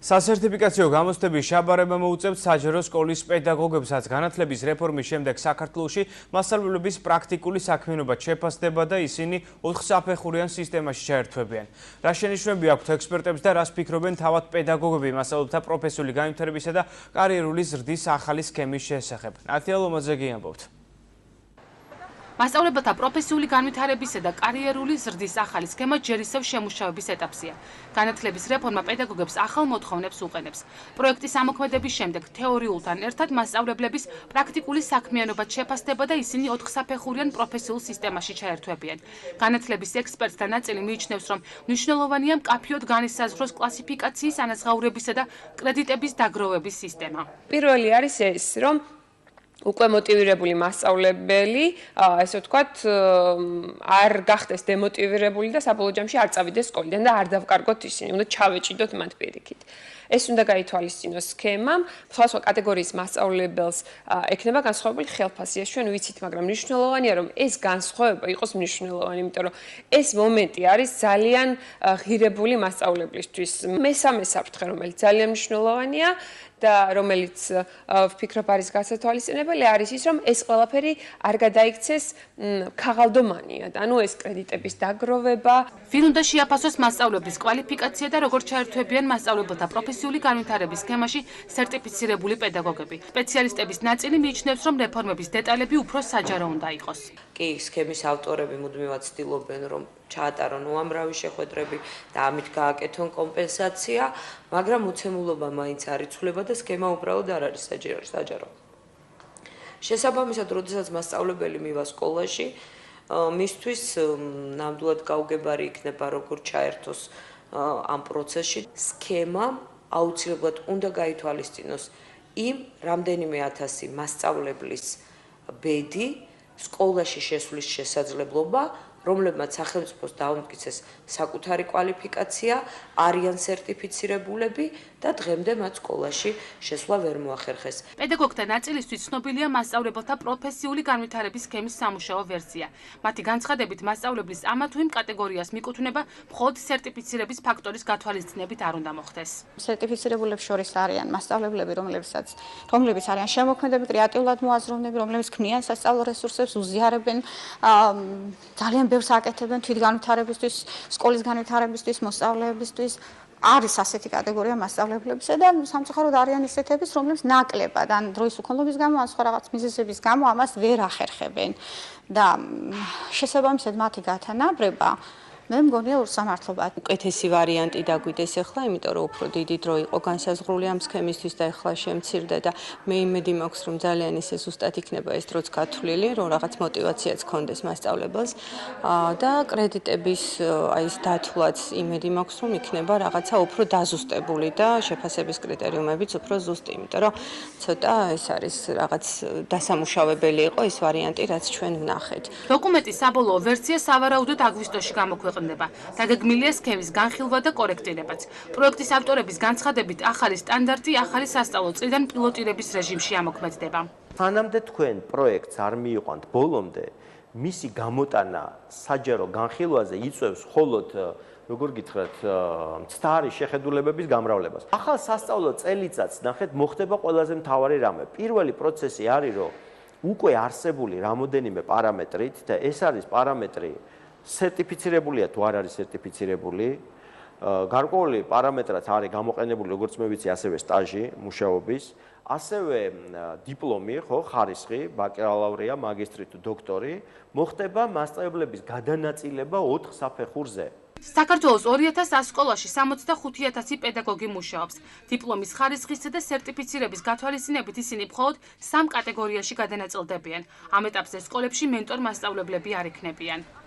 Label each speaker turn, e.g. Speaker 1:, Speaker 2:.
Speaker 1: სასერტიფიკაციო გამოცდების შაბარება მოუწევს საჯარო სკოლის პედაგოგებსაც. განათლების რეფორმის შემდეგ საქართველოში მასწავლებლების პრაქტიკული საქმიანობა შეფასდება და ისინი 4 საფეხურიან სისტემაში ჩაერთვებიან. რა შენიშვნები აქვთ ექსპერტებს და რას ფიქრობენ თავად პედაგოგები მასწავლებელთა პროფესიული განვითარებისა და კარიერული ზრდის ახალი სქემის შესახებ. ნათია ლომაძე ამბობთ.
Speaker 2: მასწავლებელთა პროფესიული განვითარებისა და კარიერული ზრდის ახალი სქემა ჯერ ისევ შემუშავების ეტაპზეა. განათლების რეფორმა პედაგოგებს ახალ მოთხოვნებს უყენებს. პროექტის ამოქმედების შემდეგ თეორიულთან ერთად მასწავლებლების პრაქტიკული საქმიანობა შეფასდება და ისინი 4 საფეხურიან პროფესიულ სისტემაში ჩაერთვებიან. განათლების ექსპერტთა ნაწილი მიიჩნევს, რომ მნიშვნელოვანია მკაფიოდ განისაზღვროს კლასიფიკაციის, ანაზღაურებისა და კრედიტების დაგროვების სისტემა.
Speaker 3: პირველი არის ეს, რომ უკვე მოტივირებული მასწავლებელი, ესე ვთქვათ, არ გახდეს დემოტივირებული და საბოლოო ჯამში არ წავიდეს სკოლიდან და არ დავკარგოთ ისინი, უნდა ჩავეჭიდოთ მათ პირიქით. ეს უნდა გაითვალისწინოს სქემამ, სხვადასხვა კატეგორიის მასწავლებელს ექნება განსხვავებული ხელფასი. ეს ჩვენ ვიცით, მაგრამ მნიშვნელოვანია, რომ ეს განსხვავება იყოს მნიშვნელოვანი, იმიტომ რომ ეს მომენტი არის ძალიან ღირებული მასწავლებლისთვის. მესამე საფრთხე, რომელიც ძალიან მნიშვნელოვანია და რომელიც ვფიქრობ არის გასათვალისწინებელი, არის ის, რომ ეს ყველაფერი არ გადაიქცეს ქაღალდომანიად, ანუ ეს კრედიტების დაგროვება.
Speaker 2: ვინ უნდა შეაფასოს მასწავლებლის კვალიფიკაცია და როგორ ჩაერთვებიან მასწავლებელთა პროფესიული განვითარების სქემაში სერტიფიცირებული პედაგოგები. სპეციალისტების ნაწილი მიიჩნევს, რომ რეფორმების დეტალები უფრო საჯარო უნდა იყოს.
Speaker 4: კი, სქემის ავტორები მუდმივად ცდილობენ, რომ ჩაატარონ უამრავი შეხვედრები და ამით გააკეთონ კომპენსაცია, მაგრამ უცემულობა მაინც არ იცვლება და სქემა უბრალოდ არ არის საჯარო. შესაბამისად, როდესაც მასწავლებელი მივა სკოლაში, მისთვის ნამდვილად გაუგებარი იქნება, როგორ ჩაერთოს ამ პროცესში. სქემა აუცილებლად უნდა გაითვალისწინოს იმ რამდენიმე ათასი მასწავლებლის ბედი, სკოლაში შესვლის შესაძლებლობა, რომლებმაც სახელმწიფოს დაუმტკიცეს საკუთარი კვალიფიკაცია, არიან სერტიფიცირებულები და დღემდე მათ სკოლაში შესვლა ვერ მოახერხეს.
Speaker 2: პედაგოგთა ნაწილისთვის ცნობილია მასწავლებელთა პროფესიული განვითარების სქემის სამუშაო ვერსია. მათი განცხადებით, მასწავლებლის ამა თუ იმ კატეგორიას მიკუთვნება მხოლოდ სერტიფიცირების ფაქტორის გათვალისწინებით არ უნდა მოხდეს.
Speaker 5: სერტიფიცირებულებს შორის არიან მასწავლებლები, რომლებიც არიან შემოქმედები, კრეატიულად მოაზროვნეები, რომლებიც ქმნიან სასწავლო რესურსებს, უზიარებენ ძალიან ბევრს აკეთებენ თვითგანვითარებისთვის, სკოლის განვითარებისთვის, მოსწავლეებისთვის. არის ასეთი კატეგორია მასწავლებლებისა და სამწუხაროდ არიან ისეთებიც, რომლებიც ნაკლებად ან დროის უქონლობის გამო, ან სხვა რაღაც მიზეზების გამო ამას ვერ ახერხებენ და შესაბამისად მათი გათანაბრება მე მგონია ურსამართლობად.
Speaker 6: უკეთესი ვარიანტი დაგვიდეს ახლა, იმიტომ რომ უფრო დიდი დრო იყო განსაზღვრული ამ სქემისთვის და ახლა შემცირდა და მე იმედი მაქვს, რომ ძალიან ისე ზუსტად იქნება ეს დროც გათვლილი, რომ რაღაც мотиваციაც ქონდეს მასწავლებელს და კრედიტების აი ეს დათვლაც იმედი მაქვს, რომ იქნება რაღაცა უფრო დაზუსტებული და შეფასების კრიტერიუმებიც უფრო ზუსტი, იმიტომ რომ ცოტა ეს არის რაღაც დასამუშავებელი იყო ეს ვარიანტი, რაც ჩვენ ვნახეთ.
Speaker 2: დოკუმენტის საბოლოო ვერსია სავარაუდოდ აგვისტოში გამოქვეყნდება. დაგეგმილია სქემის განხილვა და კორექტირებაც. პროექტის ავტორების განცხადებით, ახალი სტანდარტი ახალი სასწავლო წლიდან პილოტირების რეჟიმში ამოქმედდება.
Speaker 7: სანამდე თქვენ პროექტს არ მიიყვანთ ბოლომდე, მისი გამოტანა საჯარო განხილვაზე იწვევს მხოლოდ როგორ გითხრათ, მცდარი შეხედულებების გამრავლებას. ახალ სასწავლო წელიწადს ნახეთ მოხდება ყველაზე მთავარი რამე. პირველი პროცესი არის, რომ უკვე არსებული რამოდენიმე პარამეტრით და ეს არის პარამეტრი სერტიფიცირებულია თუ არ არის სერტიფიცირებული. გარკვეული პარამეტრაც არის გამოყენებული, როგორც მე ვიცი, ასევე სტაჟი მუშაობის, ასევე დიპლომი, ხო, ხარისხი, ბაკალავრია, მაგისტრი თუ დოქტორი, მოხდება მასწავლებლების გადანაწილება 4 საფეხურზე.
Speaker 2: საქართველოს 2100 სკოლაში 65,000 პედაგოგი მუშაობს. დიპლომის ხარისხისა და სერტიფიცირების გათვალისწინებით ისინი მხოლოდ 3 კატეგორიაში გადანაწილდებიან. ამ ეტაპზე სკოლებში მენტორ მასწავლებლები არ იქნებიან.